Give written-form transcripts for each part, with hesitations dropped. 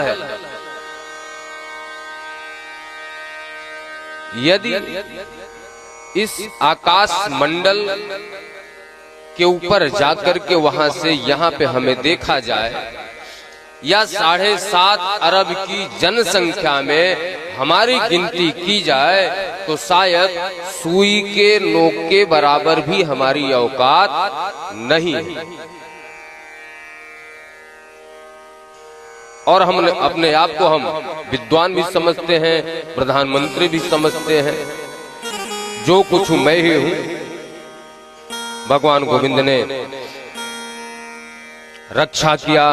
है। यदि इस आकाश मंडल के ऊपर जाकर के वहां से यहाँ पे हमें देखा जाए या 7.5 अरब की जनसंख्या में हमारी गिनती की जाए तो शायद सुई के नोक के बराबर भी हमारी औकात नहीं है। और हम अपने आप को हम विद्वान भी समझते हैं, प्रधानमंत्री भी समझते हैं, जो कुछ हूं मैं ही हूं। भगवान गोविंद ने रक्षा किया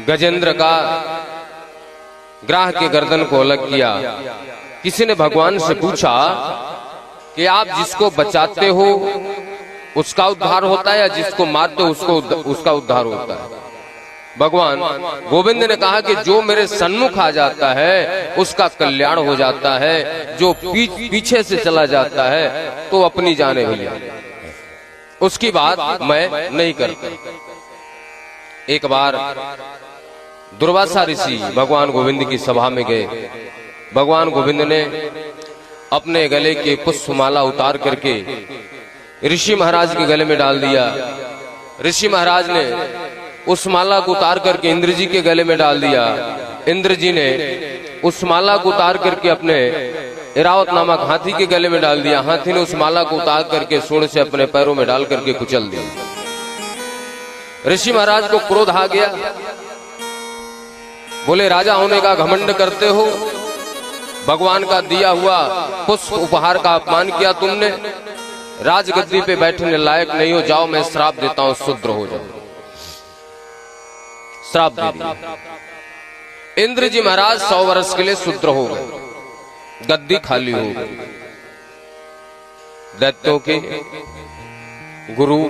गजेंद्र का, ग्राह के गर्दन को अलग किया। किसी ने भगवान से पूछा कि आप जिसको बचाते हो उसका उद्धार होता है या जिसको मारते हो उसका उद्धार होता है? भगवान गोविंद ने कहा कि जो मेरे सन्मुख आ जाता है उसका कल्याण हो जाता है, जो पीछे से चला जाता है तो अपनी जाने भैया, उसकी बात मैं नहीं करता। एक बार दुर्वासा ऋषि भगवान गोविंद की सभा में गए। भगवान गोविंद ने अपने गले के पुष्पमाला उतार करके ऋषि महाराज के गले में डाल दिया। ऋषि महाराज ने उस माला को उतार करके इंद्र जी के गले में डाल दिया। इंद्र जी ने उस माला को उतार करके अपने इरावत नामक हाथी के गले में डाल दिया। हाथी ने उस माला को उतार करके सूंड से अपने पैरों में डाल करके कुचल दिया। ऋषि महाराज को क्रोध आ गया। बोले, राजा होने का घमंड करते हो, भगवान का दिया हुआ पुष्प उपहार का अपमान किया तुमने, राजगद्दी पे बैठने लायक नहीं हो, जाओ मैं श्राप देता हूं, शूद्र हो जाओ। श्राप दे दिया। इंद्र जी महाराज 100 वर्ष के लिए शूद्र हो गए, गद्दी खाली हो गई। दैत्यों के गुरु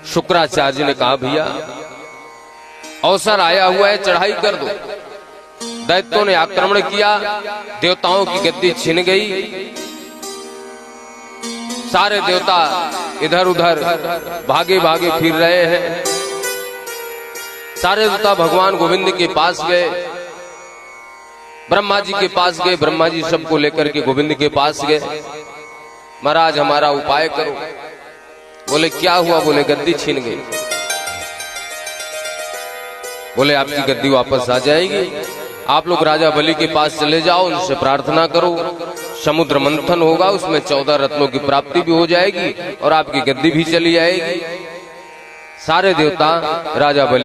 शुक्राचार्य ने कहा, भैया अवसर आया हुआ है, चढ़ाई कर दो। दैत्यों ने आक्रमण किया, देवताओं की गद्दी छिन गई। सारे देवता इधर उधर भागे भागे फिर रहे हैं। सारे देवता भगवान गोविंद के पास गए, ब्रह्मा जी के पास गए। ब्रह्मा जी सबको लेकर के गोविंद के पास गए। महाराज हमारा उपाय करो। बोले, क्या हुआ? बोले, गद्दी छीन गई। बोले, आपकी गद्दी वापस आ जाएगी, आप लोग राजा बलि के पास चले जाओ, उनसे प्रार्थना करो, समुद्र मंथन होगा, उसमें 14 रत्नों की प्राप्ति भी हो जाएगी और आपकी गद्दी भी चली आएगी। सारे देवता राजा बलि